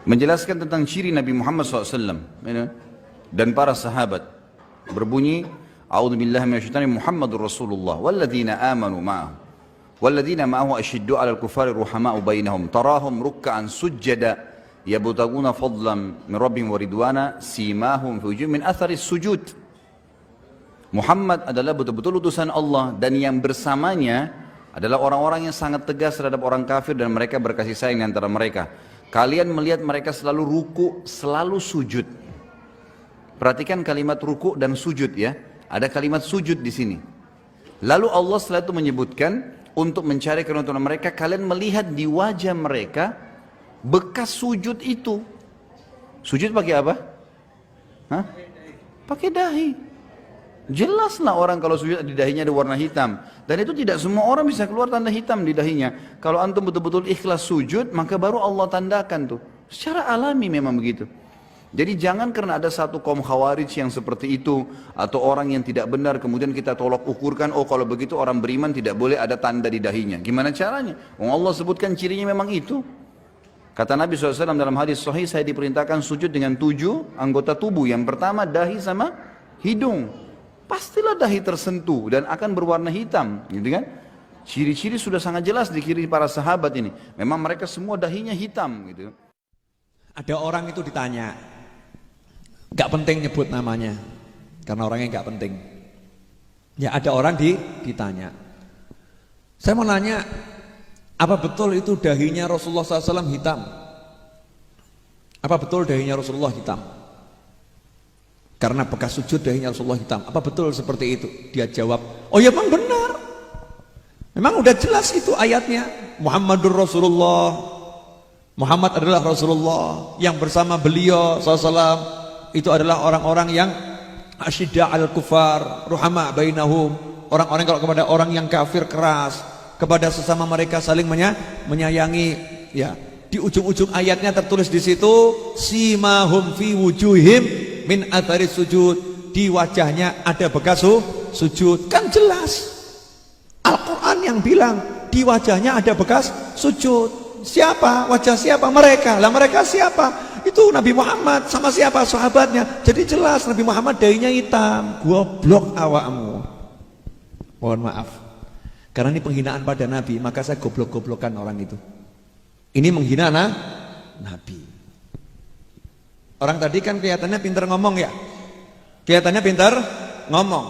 menjelaskan tentang ciri Nabi Muhammad SAW dan para sahabat. Berbunyi, A'udzubillahi minasyaitonir Muhammadur Rasulullah walladzina amanu ma'ahu walladzina ma'ahu asyiddu 'alal kufari ruhama'u bainahum tarahum ruk'an sujada yabtaguna fadlan min rabbihim wa ridwana simahum fi wujuhihim min atharis sujud. Muhammad adalah betul-betul utusan Allah dan yang bersamanya adalah orang-orang yang sangat tegas terhadap orang kafir dan mereka berkasih sayang di antara mereka. Kalian melihat mereka selalu ruku, selalu sujud. Perhatikan kalimat ruku dan sujud ya. Ada kalimat sujud di sini. Lalu Allah setelah itu menyebutkan untuk mencari keuntungan mereka, kalian melihat di wajah mereka bekas sujud itu. Sujud pakai apa? Hah? Pakai dahi. Jelaslah orang kalau sujud di dahinya ada warna hitam. Dan itu tidak semua orang bisa keluar tanda hitam di dahinya. Kalau antum betul-betul ikhlas sujud, maka baru Allah tandakan tuh. Secara alami memang begitu. Jadi jangan karena ada satu kaum khawarij yang seperti itu, atau orang yang tidak benar, kemudian kita tolak ukurkan, oh kalau begitu orang beriman tidak boleh ada tanda di dahinya. Gimana caranya? Allah sebutkan cirinya memang itu. Kata Nabi SAW dalam hadis sahih, saya diperintahkan sujud dengan 7 anggota tubuh. Yang pertama dahi sama hidung. Pastilah dahi tersentuh dan akan berwarna hitam, gitu kan? Ciri-ciri sudah sangat jelas di kiri para sahabat ini. Memang mereka semua dahinya hitam, gitu. Ada orang itu ditanya, gak penting nyebut namanya, karena orangnya gak penting. Ya ada orang ditanya. Saya mau nanya, apa betul itu dahinya Rasulullah SAW hitam? Apa betul dahinya Rasulullah hitam? Karena bekas sujud dahinya Rasulullah hitam. Apa betul seperti itu? Dia jawab, oh ya memang benar. Memang udah jelas itu ayatnya. Muhammadur Rasulullah. Muhammad adalah Rasulullah. Yang bersama beliau SAW itu adalah orang-orang yang asyidda al kufar, ruhama bainahum. Orang-orang kalau kepada orang yang kafir keras, kepada sesama mereka saling menyayangi. Ya, di ujung-ujung ayatnya tertulis di situ, simahum fi wujuhim min athari sujud, di wajahnya ada bekas sujud. Kan jelas Al-Quran yang bilang di wajahnya ada bekas sujud. Siapa? Wajah siapa? Mereka. Lah mereka siapa? Itu Nabi Muhammad sama siapa? Sahabatnya. Jadi jelas Nabi Muhammad dahinya hitam. Goblok awakmu. Mohon maaf, karena ini penghinaan pada Nabi, maka saya goblok-goblokan orang itu. Ini menghina Nabi. Orang tadi kan kelihatannya pintar ngomong ya. Kelihatannya pintar ngomong.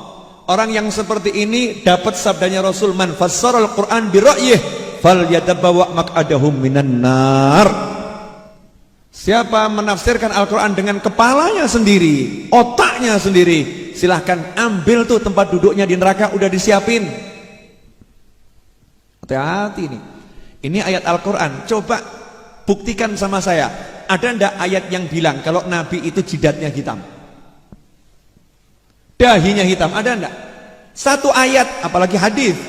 Orang yang seperti ini dapat sabdanya Rasul, man fassaral Quran bi ra'yih falyatabawa maq'adahum minan nar. Siapa menafsirkan Al-Quran dengan kepalanya sendiri, otaknya sendiri, silahkan ambil tuh tempat duduknya di neraka, udah disiapin. Hati-hati nih. Ini ayat Al-Quran. Coba buktikan sama saya. Ada ndak ayat yang bilang kalau Nabi itu jidatnya hitam, dahinya hitam? Ada ndak? Satu ayat, apalagi hadis.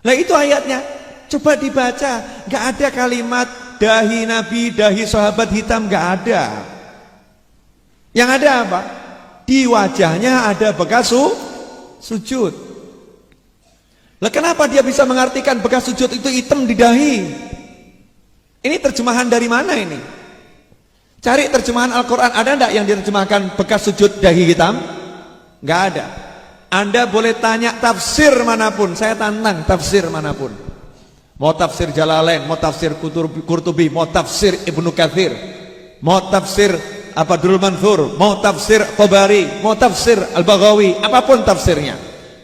Nah itu ayatnya. Coba dibaca. Gak ada kalimat dahi Nabi, dahi sahabat hitam, gak ada. Yang ada apa? Di wajahnya ada bekas sujud. Lah kenapa dia bisa mengartikan bekas sujud itu hitam di dahi? Ini terjemahan dari mana ini? Cari terjemahan Al-Quran, ada enggak yang diterjemahkan bekas sujud dahi hitam? Enggak ada. Anda boleh tanya tafsir manapun, saya tantang tafsir manapun. Mau tafsir Jalalain, mau tafsir Qurtubi, mau tafsir Ibnu Katsir, mau tafsir Durrul Mansur, mau tafsir Tabari, mau tafsir Al-Baghawi, apapun tafsirnya.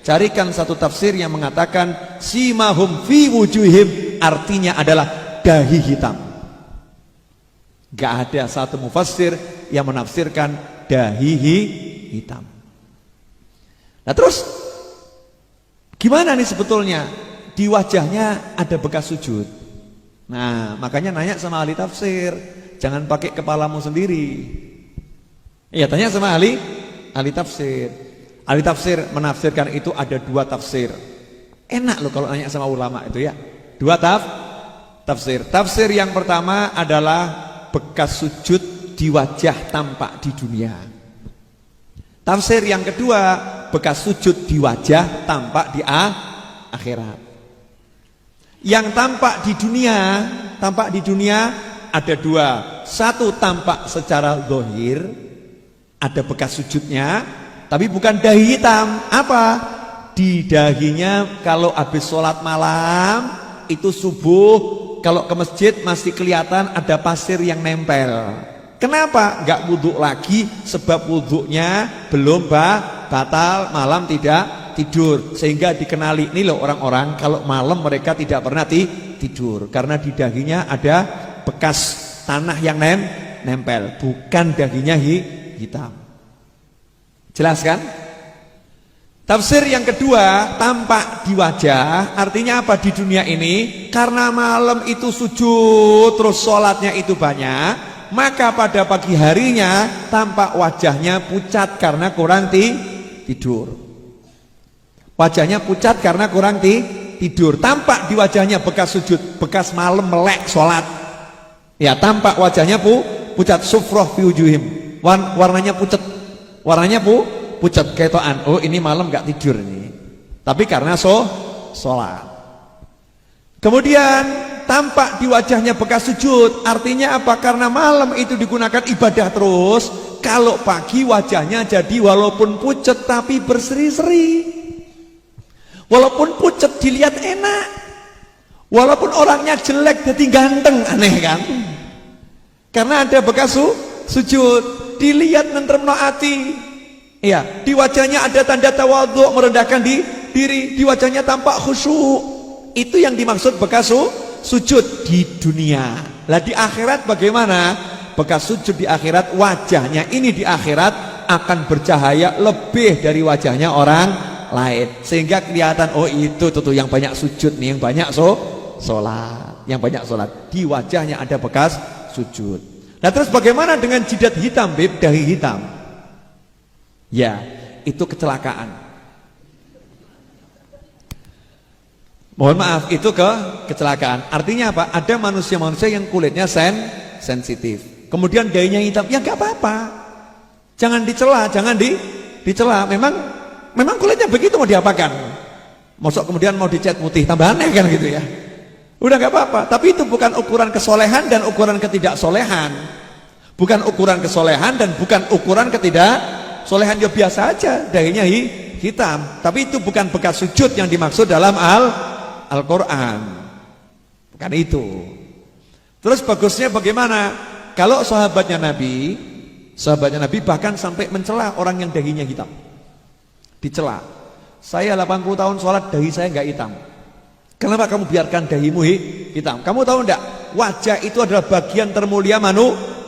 Carikan satu tafsir yang mengatakan simahum fi wujuhim, artinya adalah dahi hitam. Gak ada satu mufassir yang menafsirkan dahi hitam. Nah terus gimana nih sebetulnya? Di wajahnya ada bekas sujud. Nah makanya nanya sama ahli tafsir, jangan pakai kepalamu sendiri. Iya, tanya sama ahli tafsir. Ahli tafsir menafsirkan itu ada 2 tafsir. Enak loh kalau nanya sama ulama itu ya. 2 tafsir. Tafsir yang pertama adalah bekas sujud di wajah tampak di dunia. Tafsir yang kedua, bekas sujud di wajah tampak di akhirat. Yang tampak di dunia ada dua. Satu tampak secara zahir, ada bekas sujudnya, tapi bukan dahi hitam. Apa? Di dahinya kalau habis sholat malam, itu subuh, kalau ke masjid masih kelihatan ada pasir yang nempel. Kenapa? Enggak wudhu lagi, sebab wudhunya belum batal, malam tidak tidur. Sehingga dikenali, ini loh orang-orang kalau malam mereka tidak pernah tidur, karena di dahinya ada bekas tanah yang nempel, bukan dahinya hitam. Jelas kan? Tafsir yang kedua, tampak di wajah, artinya apa? Di dunia ini karena malam itu sujud, terus sholatnya itu banyak, maka pada pagi harinya tampak wajahnya pucat karena kurang tidur. Wajahnya pucat karena kurang tidur. Tampak di wajahnya bekas sujud, bekas malam melek sholat. Ya, tampak wajahnya pucat, sufroh fi wujuhim. Warnanya pucat. Warnanya pucat ketoan. Oh, ini malam gak tidur ini. Tapi karena sholat. Kemudian tampak di wajahnya bekas sujud. Artinya apa? Karena malam itu digunakan ibadah terus. Kalau pagi wajahnya jadi walaupun pucat tapi berseri-seri. Walaupun pucat dilihat enak, walaupun orangnya jelek jadi ganteng, aneh kan? Karena ada bekas sujud, dilihat nentremno ati. Ya, di wajahnya ada tanda tawadhu, merendahkan diri, di wajahnya tampak khusyuk. Itu yang dimaksud bekas sujud di dunia. Lah di akhirat bagaimana? Bekas sujud di akhirat, wajahnya ini di akhirat akan bercahaya lebih dari wajahnya orang lain, sehingga kelihatan, oh itu tuh yang banyak sujud nih, yang banyak sholat, yang banyak sholat, di wajahnya ada bekas sujud. Nah terus bagaimana dengan jidat hitam, Bib, dahi hitam? Ya, itu kecelakaan. Mohon maaf, itu kecelakaan. Artinya apa? Ada manusia-manusia yang kulitnya sensitif, kemudian dahinya hitam, ya nggak apa-apa, jangan dicela, jangan dicela. Memang kulitnya begitu, mau diapakan? Masuk kemudian mau dicat putih, tambah aneh kan gitu ya. Udah gak apa-apa. Tapi itu bukan ukuran kesolehan dan ukuran ketidaksolehan. Bukan ukuran kesolehan dan bukan ukuran ketidaksolehan. Ya biasa aja, dahinya hitam. Tapi itu bukan bekas sujud yang dimaksud dalam Al-Quran. Bukan itu. Terus bagusnya bagaimana? Kalau sahabatnya Nabi bahkan sampai mencela orang yang dahinya hitam. Dicela. Saya 80 tahun sholat, dahi saya enggak hitam. Kenapa kamu biarkan dahimu hitam? Kamu tahu enggak? Wajah itu adalah bagian termulia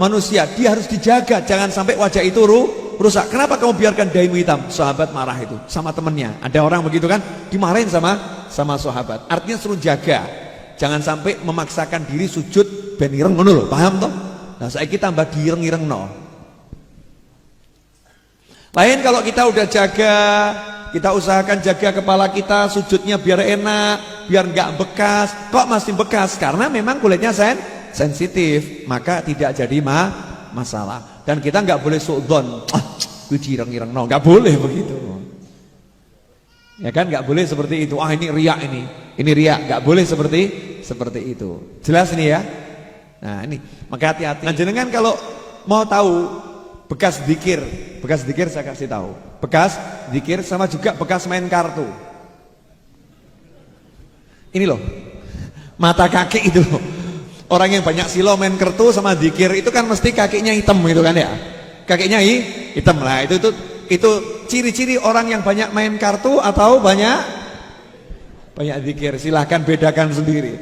manusia. Dia harus dijaga, jangan sampai wajah itu rusak. Kenapa kamu biarkan dahimu hitam? Sahabat marah itu sama temennya. Ada orang begitu kan, dimarahin sama sahabat. Artinya suruh jaga, jangan sampai memaksakan diri sujud ben ireng ngono lho, paham toh? Nah, saiki tambah diireng-ireng no. Lain kalau kita udah jaga, kita usahakan jaga kepala kita, sujudnya biar enak, biar nggak bekas. Kok masih bekas? Karena memang kulitnya sensitif, maka tidak jadi masalah. Dan kita nggak boleh suudzon, gue direng-ireng, no, nggak boleh begitu. Ya kan, nggak boleh seperti itu. Ah ini riak ini riak, nggak boleh seperti itu. Jelas ini ya. Nah ini, maka hati-hati. Nah jenengan kalau mau tahu bekas zikir saya kasih tahu. Bekas zikir sama juga bekas main kartu. Ini loh, mata kaki itu loh. Orang yang banyak silo main kartu sama zikir itu kan mesti kakinya hitam gitu kan ya. Kakinya hitam lah. Itu ciri-ciri orang yang banyak main kartu atau banyak zikir. Silahkan bedakan sendiri.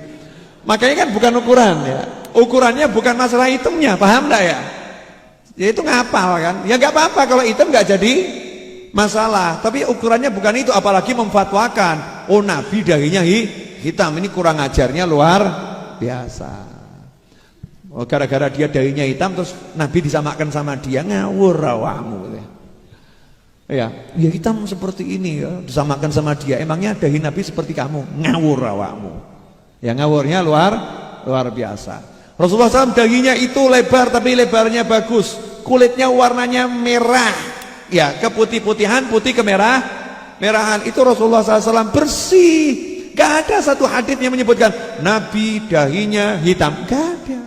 Makanya kan bukan ukuran ya. Ukurannya bukan masalah hitamnya, paham enggak ya? Ya itu ngapal kan. Ya enggak apa-apa kalau hitam enggak jadi masalah. Tapi ukurannya bukan itu, apalagi memfatwakan, oh Nabi dahinya hitam, ini kurang ajarnya luar biasa. Oh, gara-gara dia dahinya hitam terus Nabi disamakan sama dia, ngawur awakmu. Ya hitam seperti ini ya, disamakan sama dia. Emangnya dahi Nabi seperti kamu? Ngawur awakmu. Ya ngawurnya luar biasa. Rasulullah SAW dahinya itu lebar tapi lebarnya bagus, kulitnya warnanya merah, ya keputih-putihan, putih merahan. Itu Rasulullah SAW bersih. Gak ada satu hadits yang menyebutkan Nabi dahinya hitam, gak ada.